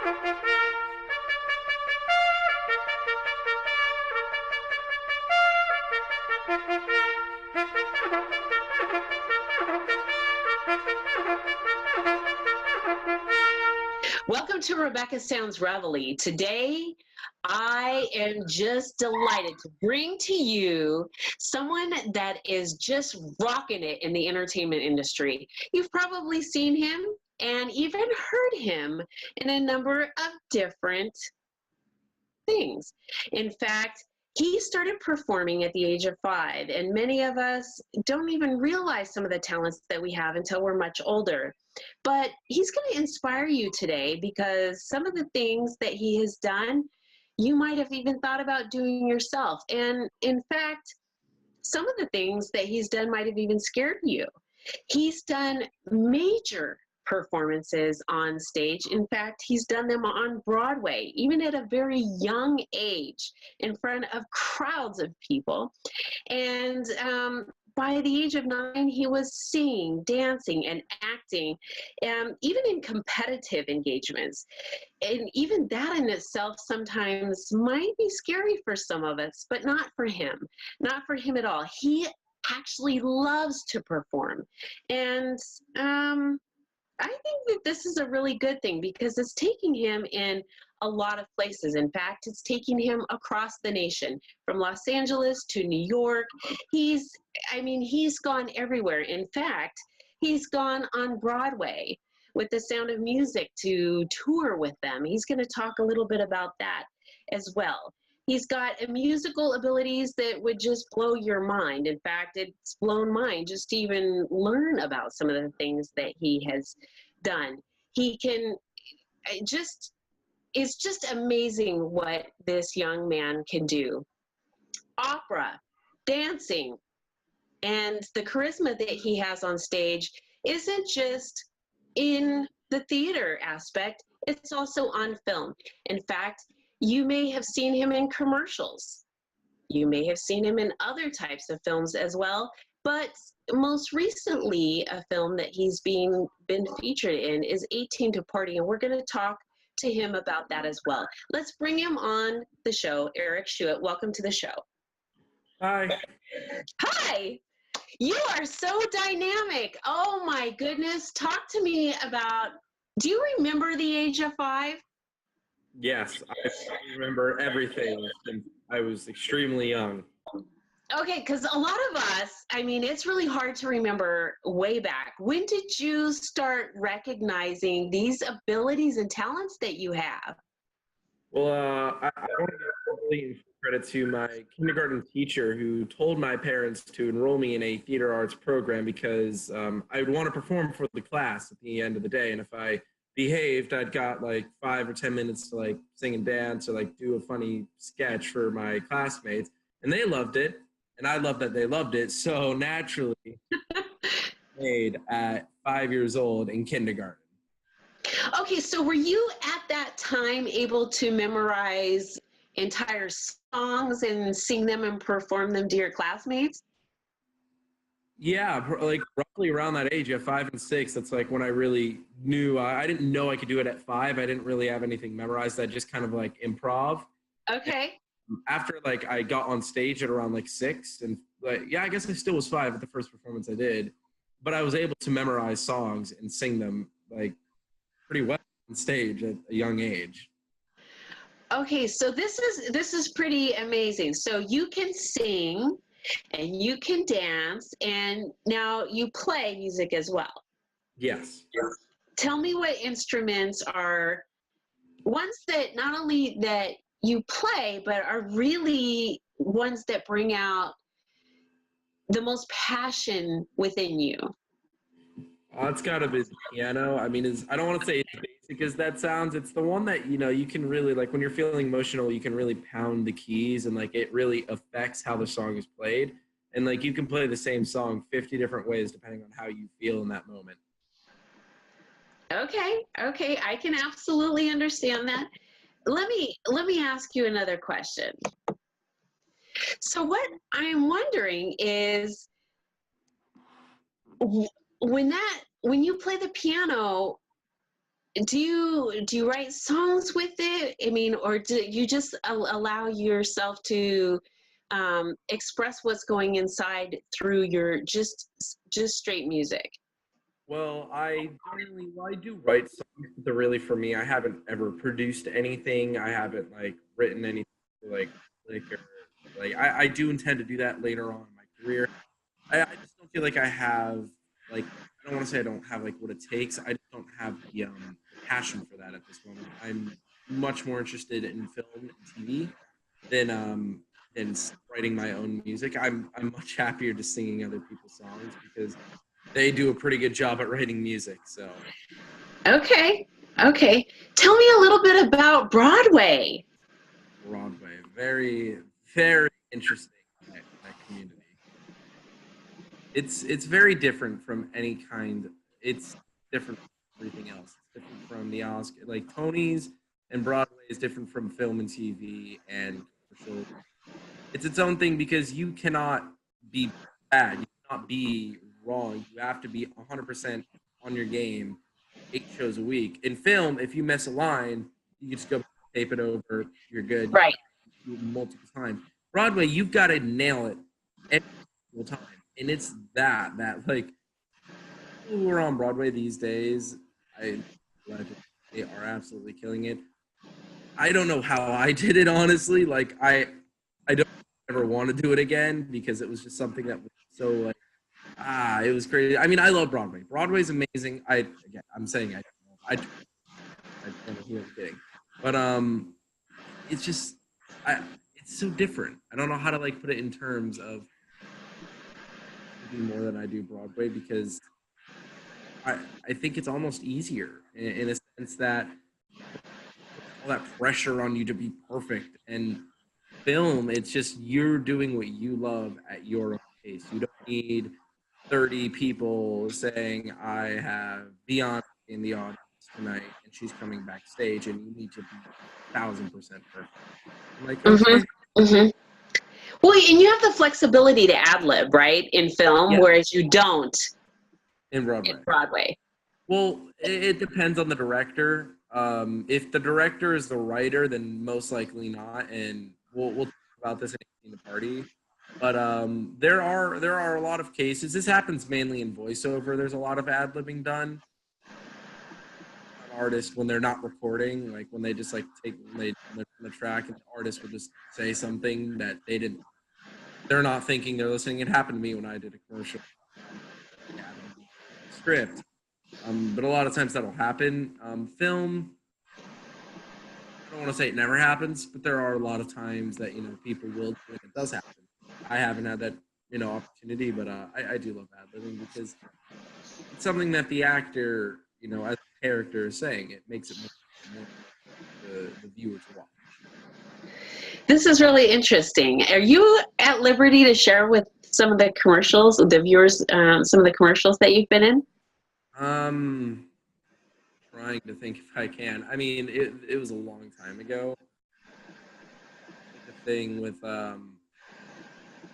Welcome to Rebecca Sounds Reveille. Today, I am just delighted to bring to you someone that is just rocking it in the entertainment industry. You've probably seen him and even heard him in a number of different things. In fact, he started performing at the age of 5, and many of us don't even realize some of the talents that we have until we're much older. But he's going to inspire you today because some of the things that he has done, you might have even thought about doing yourself. And in fact, some of the things that he's done might have even scared you. He's done major performances on stage. In fact, he's done them on Broadway, even at a very young age, in front of crowds of people. And by the age of 9, he was singing, dancing, and acting, even in competitive engagements. And even that in itself sometimes might be scary for some of us, but not for him. Not for him at all. He actually loves to perform. And I think that this is a really good thing because it's taking him in a lot of places. In fact, it's taking him across the nation, from Los Angeles to New York. He's gone everywhere. In fact, he's gone on Broadway with The Sound of Music to tour with them. He's going to talk a little bit about that as well. He's got musical abilities that would just blow your mind. In fact, it's blown mine just to even learn about some of the things that he has done. He can it's just amazing what this young man can do. Opera, dancing, and the charisma that he has on stage isn't just in the theater aspect, it's also on film. In fact, you may have seen him in commercials. You may have seen him in other types of films as well, but most recently, a film that he's been featured in is 18 to Party, and we're going to talk to him about that as well. Let's bring him on the show. Erich Schuett, welcome to the show. Hi. Hi. You are so dynamic. Oh my goodness. Talk to me about, do you remember the age of 5? Yes, I remember everything since I was extremely young. Okay, because a lot of us, it's really hard to remember way back. When did you start recognizing these abilities and talents that you have? Well, I want to give complete credit to my kindergarten teacher who told my parents to enroll me in a theater arts program because I would want to perform for the class at the end of the day. And if I behaved, I'd got like 5 or 10 minutes to like sing and dance or like do a funny sketch for my classmates. And they loved it. And I loved that they loved it. So naturally, made at 5 years old in kindergarten. Okay, so were you at that time able to memorize entire songs and sing them and perform them to your classmates? Yeah, like roughly around that age, at 5 and 6, that's like when I really knew. I didn't know I could do it at 5. I didn't really have anything memorized. I just kind of like improv. Okay. And after like I got on stage at around like 6, and like I guess I still was 5 at the first performance I did, but I was able to memorize songs and sing them like pretty well on stage at a young age. Okay, so this is pretty amazing. So you can sing and you can dance, and now you play music as well. Yes. Tell me what instruments are ones that not only that you play, but are really ones that bring out the most passion within you. It's got to be the piano. I don't want to say it's basic as that sounds. It's the one that, you can really, like, when you're feeling emotional, you can really pound the keys and, like, it really affects how the song is played. And, like, you can play the same song 50 different ways depending on how you feel in that moment. Okay, I can absolutely understand that. Let me ask you another question. So what I'm wondering is, when you play the piano, do you write songs with it? I mean, or do you just allow yourself to express what's going inside through your just straight music? Well, I do write songs, but they're really for me. I haven't ever produced anything. I haven't like written anything for, I do intend to do that later on in my career. I just don't feel like I have like I don't want to say I don't have like what it takes. I just don't have the passion for that at this moment. I'm much more interested in film and TV than writing my own music. I'm much happier just singing other people's songs because they do a pretty good job at writing music. So Okay. Okay. Tell me a little bit about Broadway. Broadway, very very interesting that community. It's very different from any kind. It's different from everything else. It's different from the Oscar, like Tony's and Broadway is different from film and TV and commercial. It's its own thing because you cannot be bad. You cannot be wrong. You have to be 100% on your game, 8 shows a week. In film, if you miss a line, you just go tape it over. You're good. Right. You do it multiple times. Broadway, you've got to nail it every single time, and it's that like people who are on Broadway these days, they are absolutely killing it. I don't know how I did it honestly. Like I don't ever want to do it again because it was just something that was so like it was crazy. I mean, I love Broadway. Broadway's amazing. I'm saying I don't know who I'm kidding, but it's just it's so different. I don't know how to like put it in terms of more than I do Broadway because I think it's almost easier in a sense that all that pressure on you to be perfect. And film, it's just you're doing what you love at your own pace. You don't need 30 people saying, I have Beyonce in the audience tonight and she's coming backstage and you need to be 1,000% perfect. I'm like, okay. Mm-hmm. Mm-hmm. Well, and you have the flexibility to ad lib, right, in film, Yeah, whereas you don't in Broadway. in Broadway. Well, it depends on the director. If the director is the writer, then most likely not. And we'll talk about this in the party. But there are a lot of cases. This happens mainly in voiceover. There's a lot of ad libbing done. Artists when they're not recording, like when they just like they're on the track, and the artist will just say something that they're not thinking, they're listening. It happened to me when I did a commercial. Script. But a lot of times that'll happen. Film, I don't want to say it never happens, but there are a lot of times that people will do it. It does happen. I haven't had that opportunity, but I do love ad libbing because it's something that the actor as a character is saying. It makes it more the viewer to watch. This is really interesting. Are you at liberty to share with some of the commercials, the viewers, some of the commercials that you've been in? Trying to think if I can. I mean, it was a long time ago. The thing with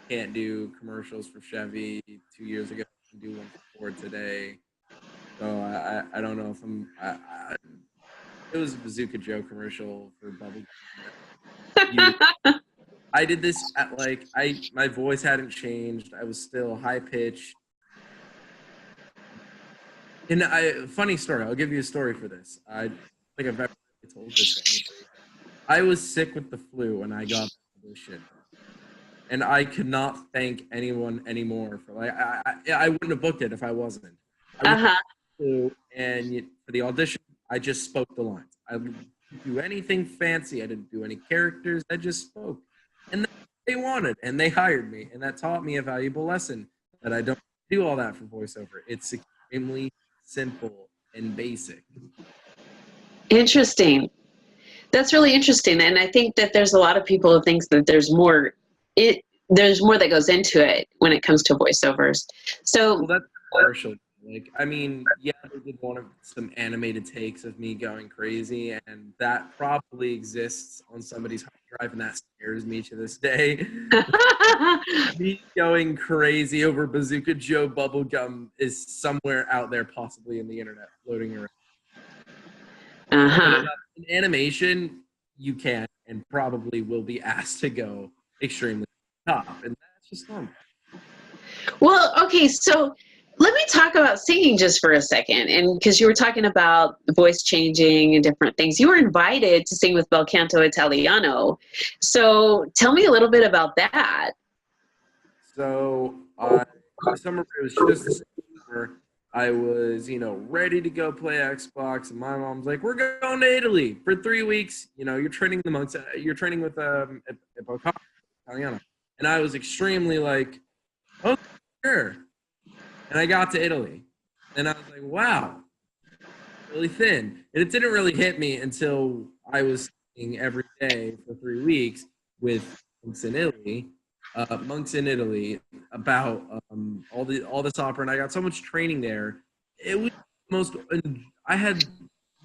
can't do commercials for Chevy 2 years ago. Can do one for Ford today. So I don't know if it was a Bazooka Joe commercial for Bubble. I did this at my voice hadn't changed. I was still high pitched. And funny story. I'll give you a story for this. I think I've ever told this to anybody. I was sick with the flu when I got the audition, and I could not thank anyone anymore for I wouldn't have booked it if I wasn't. And for the audition, I just spoke the lines. I didn't do anything fancy. I didn't do any characters. I just spoke, and they wanted, and they hired me, and that taught me a valuable lesson that I don't do all that for voiceover. It's extremely simple and basic. Interesting. That's really interesting, and I think that there's a lot of people who think that there's more. There's more that goes into it when it comes to voiceovers. So well, that's commercial. I mean, yeah, they did some animated takes of me going crazy, and that probably exists on somebody's hard drive, and that scares me to this day. Me going crazy over Bazooka Joe bubblegum is somewhere out there, possibly in the internet, floating around. Uh-huh. In animation, you can and probably will be asked to go extremely top, and that's just fun. Well, okay, so let me talk about singing just for a second. And because you were talking about the voice changing and different things, you were invited to sing with Bel Canto Italiano. So tell me a little bit about that. So the summer, it was just the summer. I was, ready to go play Xbox, and my mom's like, "We're going to Italy for 3 weeks. You're training the monks. You're training with Italiano," and I was extremely like, "Oh, sure." And I got to Italy, and I was like, "Wow, really thin." And it didn't really hit me until I was singing every day for 3 weeks with monks in Italy, about all this opera, and I got so much training there. It was the most. I had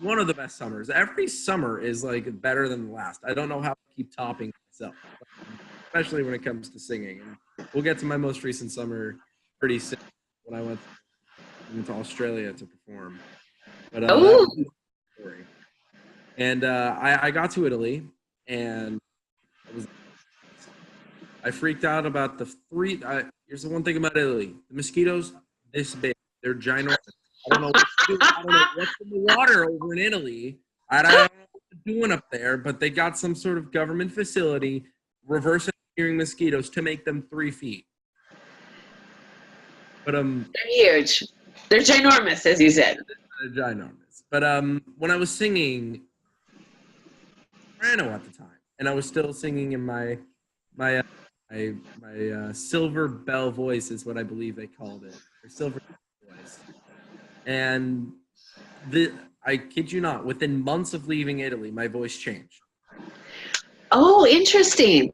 one of the best summers. Every summer is like better than the last. I don't know how to keep topping myself, especially when it comes to singing. And we'll get to my most recent summer pretty soon when I went to Australia to perform. But that was Oh, a story. And I got to Italy, and I freaked out about the three. Here's the one thing about Italy: the mosquitoes this big. They're ginormous. I don't know what to do. I don't know what's in the water over in Italy. I don't know what they're doing up there, but they got some sort of government facility reverse engineering mosquitoes to make them 3 feet. But they're huge. They're ginormous, as you said. they're ginormous. But when I was singing soprano at the time, and I was still singing in my silver bell voice is what I believe they called it, or silver voice. And I kid you not, within months of leaving Italy, my voice changed. Oh, interesting.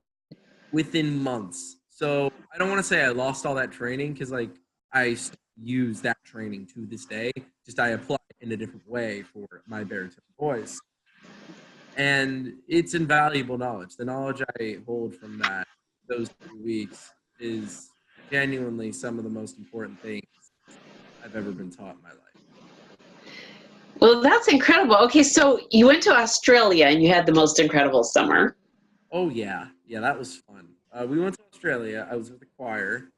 Within months. So I don't want to say I lost all that training because I use that training to this day. Just I apply it in a different way for my baritone voice. And it's invaluable knowledge. The knowledge I hold from those 2 weeks is genuinely some of the most important things I've ever been taught in my life. Well, that's incredible. Okay, so you went to Australia and you had the most incredible summer. Oh yeah, that was fun. We went to Australia. I was with the choir,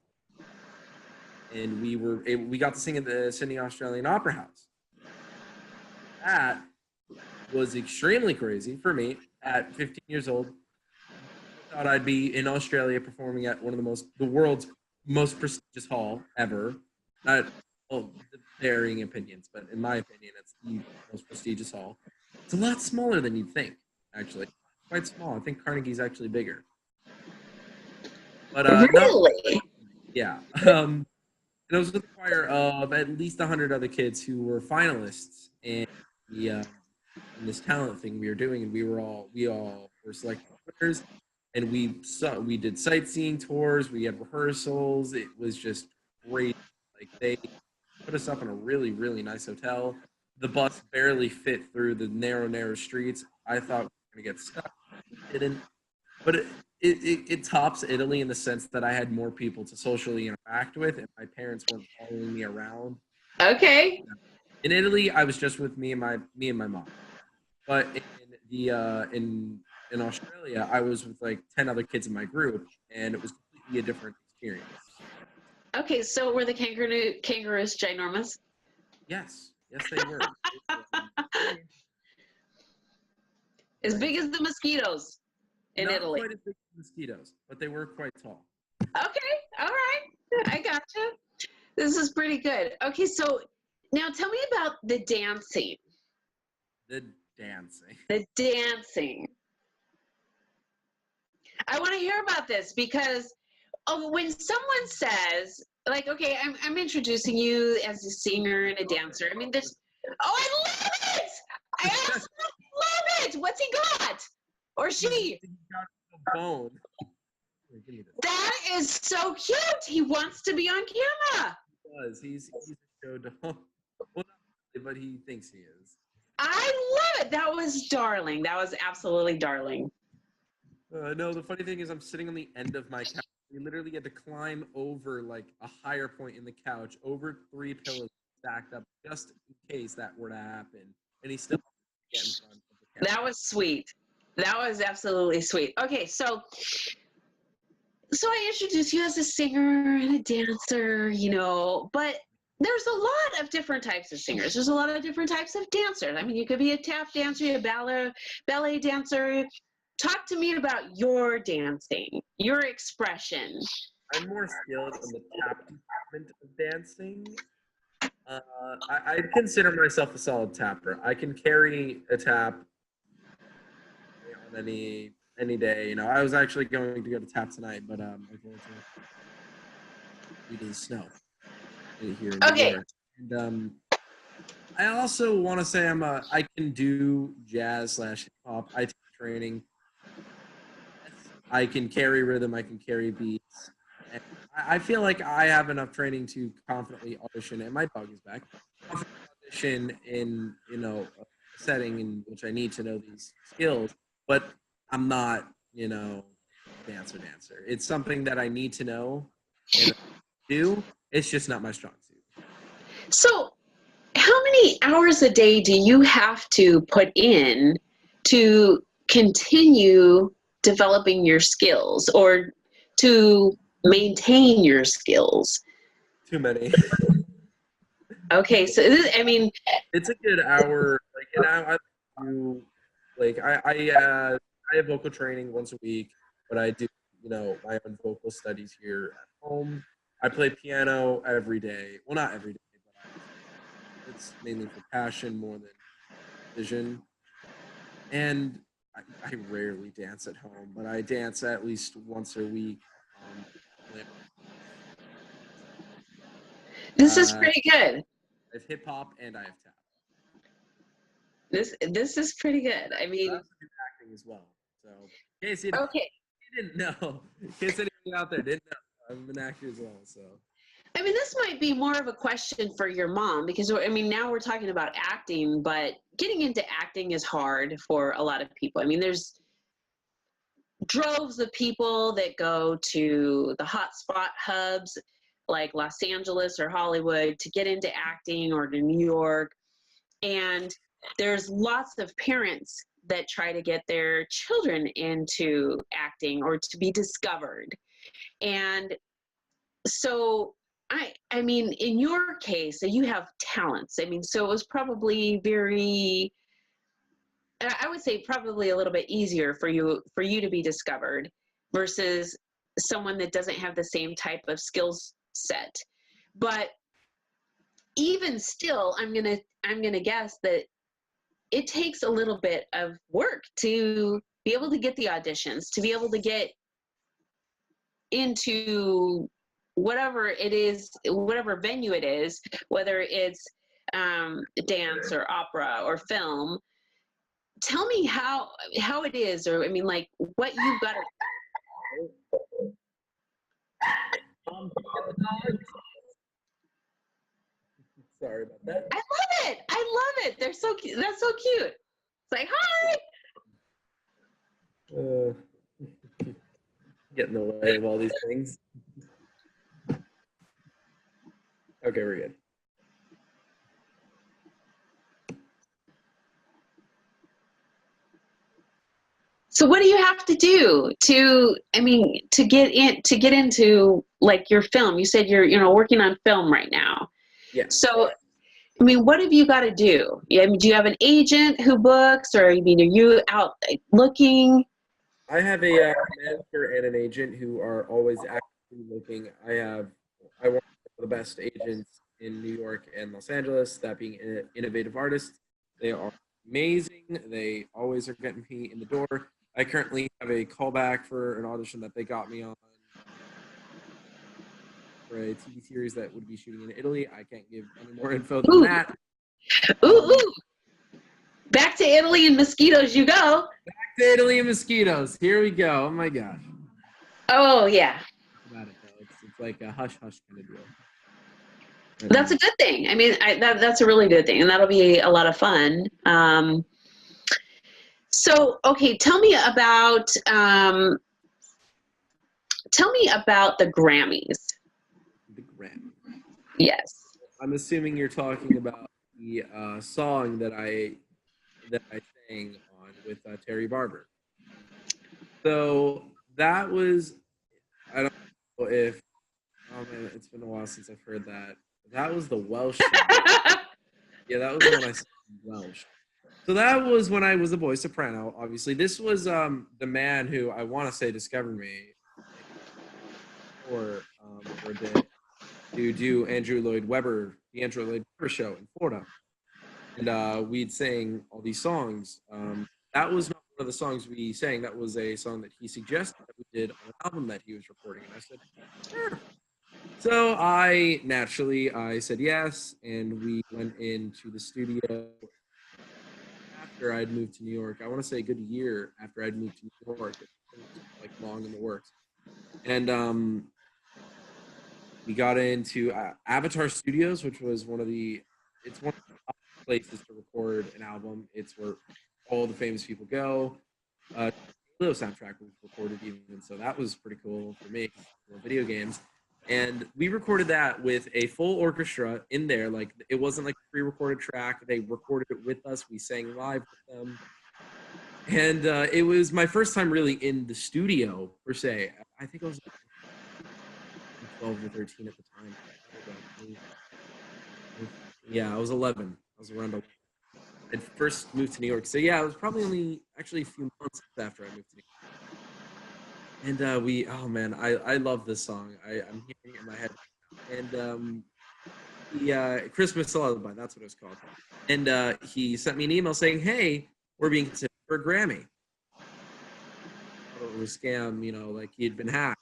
and we got to sing at the Sydney Australian Opera House. That was extremely crazy for me at 15 years old. I thought I'd be in Australia performing at one of the world's most prestigious hall ever. Not varying opinions, but in my opinion, it's the most prestigious hall. It's a lot smaller than you'd think, actually. Quite small. I think Carnegie's actually bigger. But not Really? yeah. And I was with a choir of at least 100 other kids who were finalists in in this talent thing we were doing, and we all were selected winners, and we did sightseeing tours, we had rehearsals. It was just great. Like they put us up in a really really nice hotel. The bus barely fit through the narrow streets. I thought we were gonna get stuck. We didn't. But it tops Italy in the sense that I had more people to socially interact with, and my parents weren't following me around. Okay. In Italy, I was just with me and my mom. But in Australia, I was with like 10 other kids in my group, and it was completely a different experience. Okay, so were the kangaroos ginormous? Yes, they were. As big as the mosquitoes in Not Italy. quite as big as mosquitoes, but they were quite tall. Okay, all right. I gotcha. This is pretty good. Okay, so now tell me about the dancing. The dancing. The dancing. I want to hear about this because when someone says, like, okay, I'm introducing you as a singer and a dancer. I mean, this, oh, I love it! I absolutely love it! What's he got? Or she? He's got a bone. That is so cute. He wants to be on camera. He does. He's a show dog. Well, not really, but he thinks he is. I love it. That was darling. That was absolutely darling. No, the funny thing is I'm sitting on the end of my couch. We literally had to climb over like a higher point in the couch, over 3 pillows stacked up, just in case that were to happen. And he still get in front of the camera. That was sweet. That was absolutely sweet. Okay, so I introduced you as a singer and a dancer, you know, but there's a lot of different types of singers. There's a lot of different types of dancers. I mean, you could be a tap dancer, a ballet dancer. Talk to me about your dancing, your expression. I'm more skilled in the tap department of dancing. I consider myself a solid tapper. I can carry a tap on any day. You know, I was actually going to go to tap tonight, but unfortunately, due to the snow here in New York. And I also want to say I can do jazz / hip hop. I take training. I can carry rhythm. I can carry beats. And I feel like I have enough training to confidently audition. And my dog is back. Confidently audition in a setting in which I need to know these skills, but I'm not dancer. It's something that I need to know and do. It's just not my strong suit. So, how many hours a day do you have to put in to continue developing your skills or to maintain your skills? Too many. Okay, so I mean, it's a good hour. I have vocal training once a week, but I do my own vocal studies here at home. I play piano every day. Well, not every day, but it's mainly for passion more than vision. And I rarely dance at home, but I dance at least once a week. This is pretty good. I have hip hop and I have tap. This is pretty good. I mean, I also do acting as well. So in case you didn't know, in case anyone out there didn't know, I'm an actor as well. So I mean, this might be more of a question for your mom because I mean, now we're talking about acting, but getting into acting is hard for a lot of people. I mean, there's droves of people that go to the hotspot hubs like Los Angeles or Hollywood to get into acting, or to New York. And there's lots of parents that try to get their children into acting or to be discovered. And so I mean, in your case, so you have talents. I mean, so it was probably I would say probably a little bit easier for you to be discovered versus someone that doesn't have the same type of skills set. But even still, I'm gonna guess that it takes a little bit of work to be able to get the auditions, to be able to get into whatever it is, whatever venue it is, whether it's dance or opera or film. Tell me how it is, or I mean, like what you've got to. Sorry about that. I love it. They're so cute. That's so cute. It's like, hi. Get in the way of all these things. Okay, we're good. So what do you have to do to get into like your film? You said you're working on film right now. Yeah. So I mean, what have you got to do? I mean, do you have an agent who books, or I mean, are you out looking? I have a manager and an agent who are always actively looking. I work with the best agents in New York and Los Angeles, that being Innovative Artists. They are amazing. They always are getting me in the door. I currently have a callback for an audition that they got me on for a TV series that would be shooting in Italy. I can't give any more info than that. Ooh. Back to Italy and mosquitoes you go. Back to Italy and mosquitoes. Here we go. Oh my gosh. Oh yeah. About it though. It's like a hush hush kind of deal. That's a good thing. I mean, that's a really good thing, and that'll be a lot of fun. So, okay, tell me about the Grammys. The Grammys. Yes. I'm assuming you're talking about the song that I that I sang on with Terry Barber. So that was, I don't know if, oh man, it's been a while since I've heard that. That was the Welsh song. Yeah, that was the one I sang in Welsh. So that was when I was a boy soprano, obviously. This was the man who I want to say discovered me for a bit to do Andrew Lloyd Webber, the Andrew Lloyd Webber show in Florida. And we'd sing all these songs. That was not one of the songs we sang. That was a song that he suggested that we did on an album that he was recording. And I said, sure. So I said yes, and we went into the studio after I'd moved to New York. I want to say a good year after I'd moved to New York. It was like long in the works. And we got into Avatar Studios, which was it's one of the top places to record an album. It's where all the famous people go. Little soundtrack was recorded even, so that was pretty cool for me. Video games. And we recorded that with a full orchestra in there. Like, it wasn't like a pre-recorded track. They recorded it with us. We sang live with them. And it was my first time really in the studio, per se. I think I was 12 or 13 at the time. Yeah, I was 11. I was around 11. I first moved to New York. So yeah, it was probably only actually a few months after I moved to New York. And oh man, I love this song. I'm hearing it in my head. And the Christmas Lullaby, that's what it was called. And he sent me an email saying, hey, we're being considered for a Grammy. I thought it was a scam, like he had been hacked.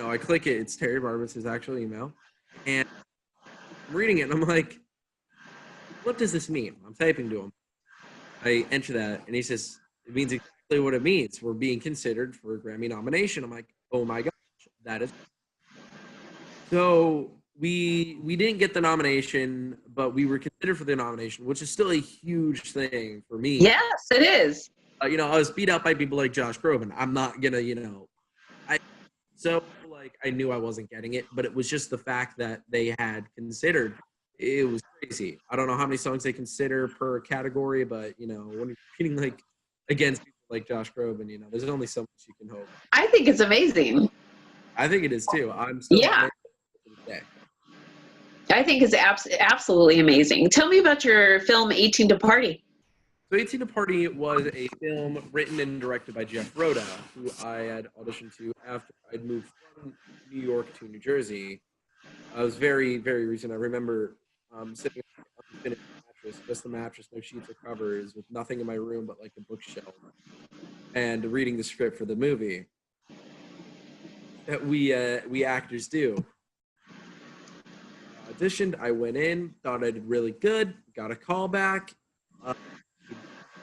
I click it, it's Terry Barber, it's his actual email. And I'm reading it and I'm like, what does this mean? I'm typing to him. I enter that and he says, it means exactly what it means. We're being considered for a Grammy nomination. I'm like, oh my gosh, that is. So we didn't get the nomination, but we were considered for the nomination, which is still a huge thing for me. Yes, it is. I was beat up by people like Josh Groban. I'm not gonna, I knew I wasn't getting it, but it was just the fact that they had considered. It was crazy. I don't know how many songs they consider per category, but when you're competing like against people like Josh Groban, there's only so much you can hope. I think it's amazing. I think it is too. I'm still yeah. I think it's absolutely amazing. Tell me about your film 18 to Party. So 18 to Party was a film written and directed by Jeff Roda, who I had auditioned to after I'd moved from New York to New Jersey. I was very, very recent. I remember sitting on an unfinished mattress, just the mattress, no sheets or covers, with nothing in my room but like a bookshelf, and reading the script for the movie that we actors do. Auditioned, I went in, thought I did really good, got a call back.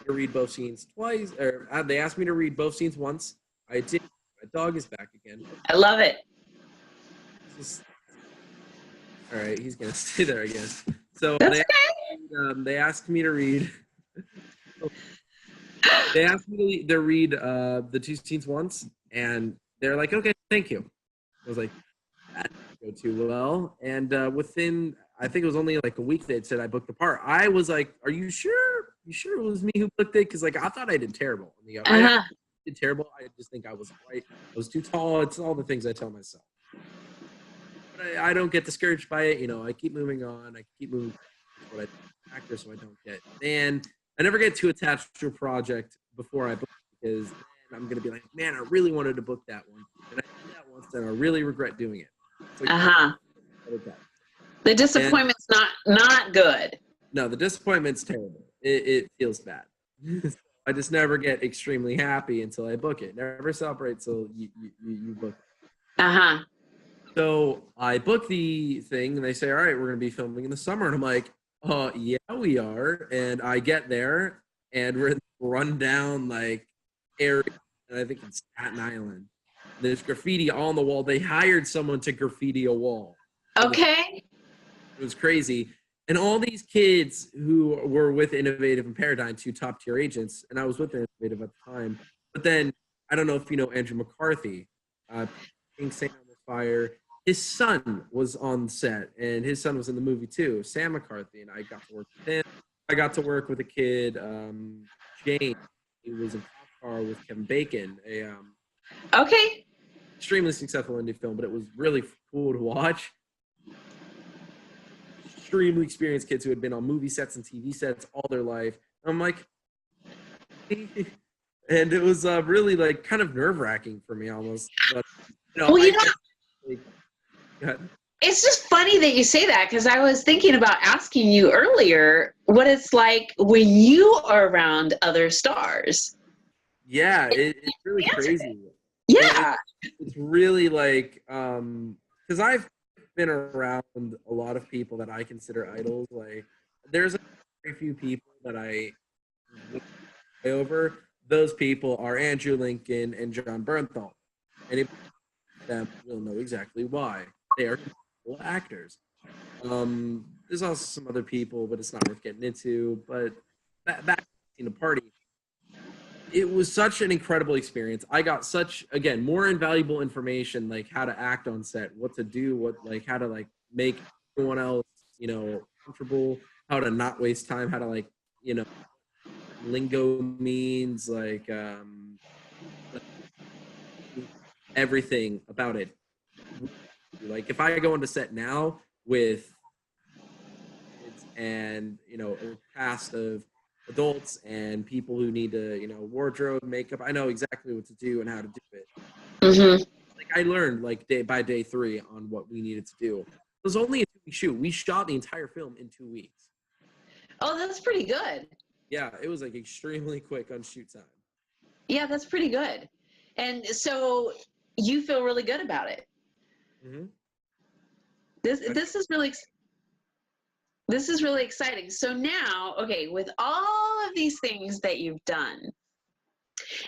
To read both scenes twice, or they asked me to read both scenes once. I did. My dog is back again. I love it. All right, he's gonna stay there, I guess. So they asked me to read. They asked me to read the two scenes once, and they're like, "Okay, thank you." I was like, "That didn't go too well." And within, I think it was only like a week, they said I booked the part. I was like, "Are you sure? You sure it was me who booked it?" Because like I thought I did terrible. I did terrible. I just think I was right. I was too tall. It's all the things I tell myself. But I don't get discouraged by it. I keep moving on. I keep moving. What I actor, so I don't get. And I never get too attached to a project before I book it, because then I'm gonna be like, man, I really wanted to book that one, and I did that once, and I really regret doing it. Like, the disappointment's not good. No, the disappointment's terrible. It feels bad. I just never get extremely happy until I book it. Never celebrate till you book it. So I book the thing, and they say, all right, we're going to be filming in the summer. And I'm like, yeah, we are. And I get there, and we're in the rundown, like, area, and I think it's Staten Island. There's graffiti on the wall. They hired someone to graffiti a wall. Okay. It was crazy. And all these kids who were with Innovative and Paradigm, two top-tier agents, and I was with Innovative at the time. But then, I don't know if you know Andrew McCarthy, King Sam on Fire. His son was on set, and his son was in the movie too, Sam McCarthy, and I got to work with him. I got to work with a kid, James. He was in Cop Car with Kevin Bacon, a Okay. extremely successful indie film, but it was really cool to watch. Extremely experienced kids who had been on movie sets and TV sets all their life. I'm like, and it was really like kind of nerve wracking for me almost. But Well, like, it's just funny that you say that, because I was thinking about asking you earlier what it's like when you are around other stars. yeah, it's really crazy. Yeah. It's really like because I've been around a lot of people that I consider idols. Like there's a very few people that I over. Those people are Andrew Lincoln and John Bernthal, and if them will know exactly why. They are cool actors. There's also some other people, but it's not worth getting into. But back in the party, it was such an incredible experience. I got such, again, more invaluable information, like how to act on set, what to do, how to like make everyone else, comfortable, how to not waste time, how to like, lingo means, like everything about it. Like if I go into set now with kids and a cast of adults and people who need to wardrobe, makeup, I know exactly what to do and how to do it. Mm-hmm. Like I learned like day by day 3 on what we needed to do. It was only a 2-week shoot. We shot the entire film in 2 weeks. Oh, that's pretty good. Yeah, it was like extremely quick on shoot time. Yeah, that's pretty good. And so you feel really good about it. Mm-hmm. This is really exciting. So now, okay, with all of these things that you've done,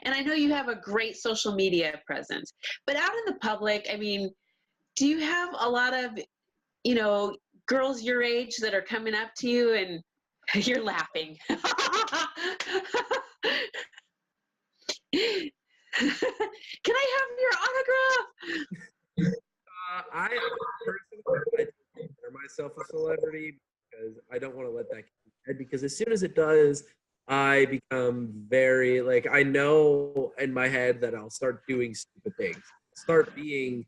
and I know you have a great social media presence, but out in the public, I mean, do you have a lot of, girls your age that are coming up to you and you're laughing? Can I have your autograph? I personally consider myself a celebrity because I don't want to let that get in my head, because as soon as it does, I become very like, I know in my head that I'll start doing stupid things, start being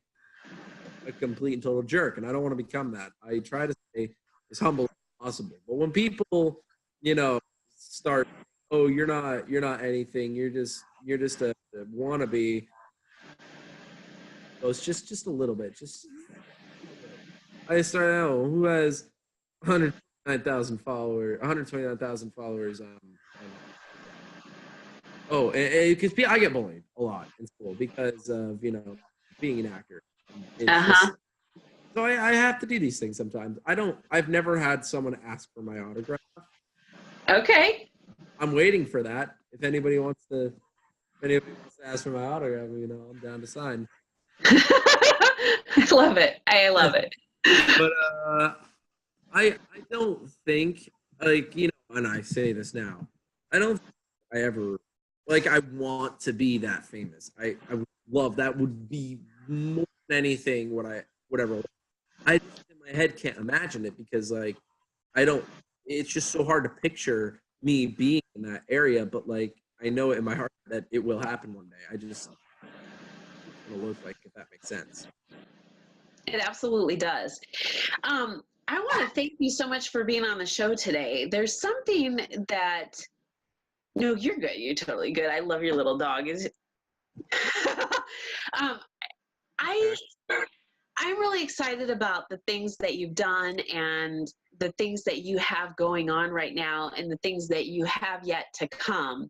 a complete and total jerk, and I don't want to become that. I try to stay as humble as possible. But when people, start, oh, you're not anything, you're just a wannabe. So it's just a little bit, just I started out who has 129,000 followers, 129,000 followers. Oh, because I get bullied a lot in school because of being an actor. It's just so I have to do these things sometimes. I've never had someone ask for my autograph. Okay. I'm waiting for that. If anybody wants to ask for my autograph, I'm down to sign. I love it. I love it. But I don't think, like, and I say this now, I don't think I ever, like, I want to be that famous. I would love, that would be more than anything what I would ever. I just in my head can't imagine it because, like, it's just so hard to picture me being in that area, but like I know it in my heart that it will happen one day. I just want to look like, if that makes sense. It absolutely does. I want to thank you so much for being on the show today. There's something that, no, you're good. You're totally good. I love your little dog. I'm really excited about the things that you've done and the things that you have going on right now and the things that you have yet to come.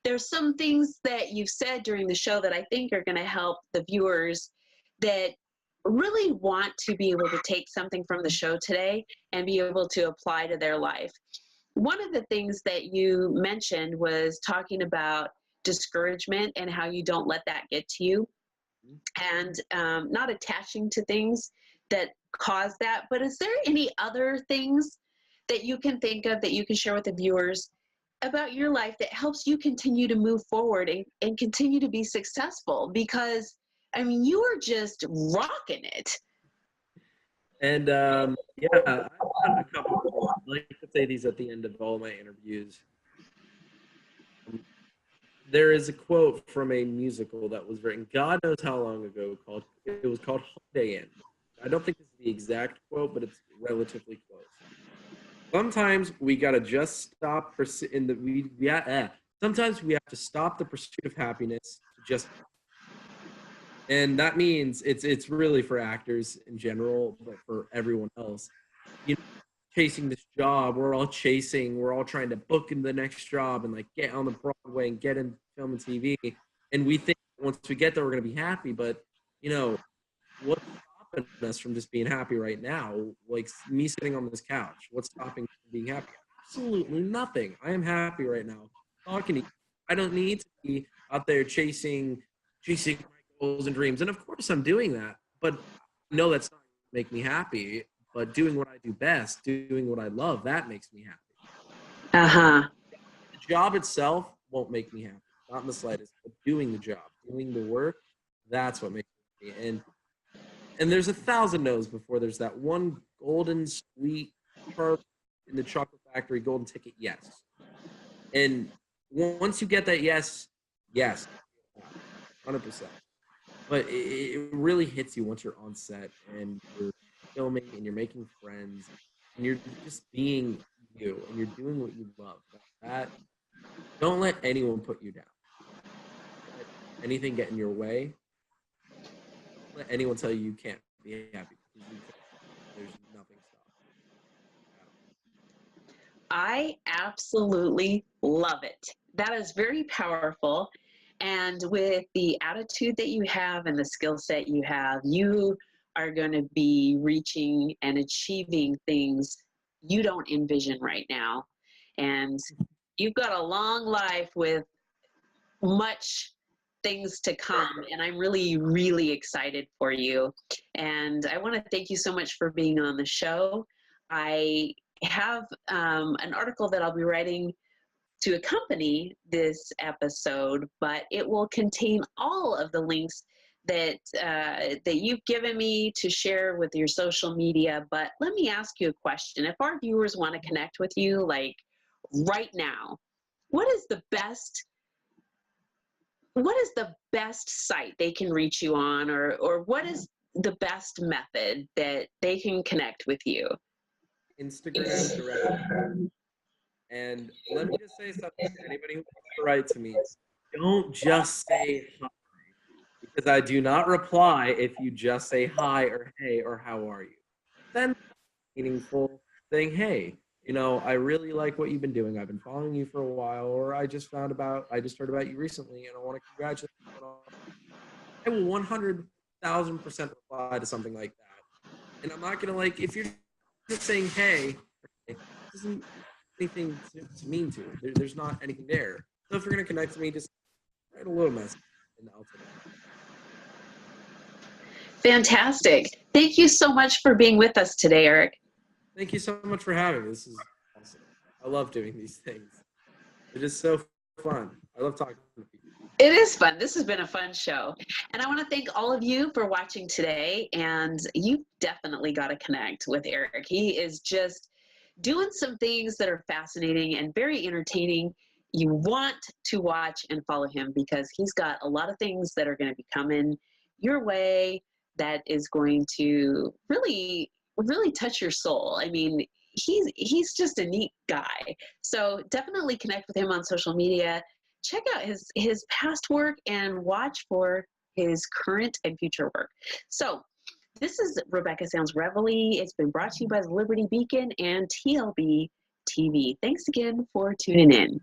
There's some things that you've said during the show that I think are going to help the viewers that really want to be able to take something from the show today and be able to apply to their life. One of the things that you mentioned was talking about discouragement and how you don't let that get to you, and not attaching to things that cause that. But is there any other things that you can think of that you can share with the viewers about your life that helps you continue to move forward and continue to be successful? Because I mean, you are just rocking it. And yeah, I've done a couple like to say these at the end of all my interviews. There is a quote from a musical that was written God knows how long ago, it was called Holiday Inn. I don't think this is the exact quote, but it's relatively close. Sometimes we gotta just stop sometimes we have to stop the pursuit of happiness to just, and that means it's really for actors in general, but for everyone else. You know, chasing this job, we're all trying to book in the next job and like get on the Broadway and get in film and TV. And we think once we get there, we're gonna be happy. But you know, what's stopping us from just being happy right now? Like me sitting on this couch, what's stopping me from being happy? Absolutely nothing. I am happy right now. Talking to you. I don't need to be out there chasing my goals and dreams. And of course I'm doing that, but no, that's not gonna make me happy. But doing what I do best, doing what I love, that makes me happy. Uh-huh. The job itself won't make me happy, not in the slightest. But doing the job, doing the work, that's what makes me happy. And there's 1,000 no's before there's that one golden sweet Charlie in the chocolate factory golden ticket yes. And once you get that yes, 100%. But it really hits you once you're on set and you're filming and you're making friends and you're just being you and you're doing what you love. That don't let anyone put you down. Don't let anything get in your way. Don't let anyone tell you can't be happy because you can. There's nothing stopping. I absolutely love it. That is very powerful. And with the attitude that you have and the skill set you have, you are going to be reaching and achieving things you don't envision right now. And you've got a long life with much things to come. And I'm really, really excited for you. And I want to thank you so much for being on the show. I have an article that I'll be writing to accompany this episode, but it will contain all of the links that that you've given me to share with your social media. But let me ask you a question. If our viewers want to connect with you, like right now, what is the best site they can reach you on, or what is the best method that they can connect with you? Instagram directly. And let me just say something to anybody who wants to write to me. Don't just say hi, because I do not reply if you just say hi or hey or how are you. Send a meaningful saying, hey, you know, I really like what you've been doing. I've been following you for a while, or I just heard about you recently and I want to congratulate you. I will 100,000% reply to something like that. And I'm not gonna if you're just saying hey, it doesn't anything to mean to it. There's not anything there. So if you're gonna connect to me, just write a little message and I'll take it. Fantastic. Thank you so much for being with us today, Erich. Thank you so much for having me. This is awesome. I love doing these things. It is so fun. I love talking to people. It is fun. This has been a fun show. And I want to thank all of you for watching today. And you definitely got to connect with Erich. He is just doing some things that are fascinating and very entertaining. You want to watch and follow him because he's got a lot of things that are going to be coming your way that is going to really, really touch your soul. I mean, he's just a neat guy. So definitely connect with him on social media. Check out his past work and watch for his current and future work. So this is Rebecca Sounds Reveille. It's been brought to you by the Liberty Beacon and TLBTV. Thanks again for tuning in.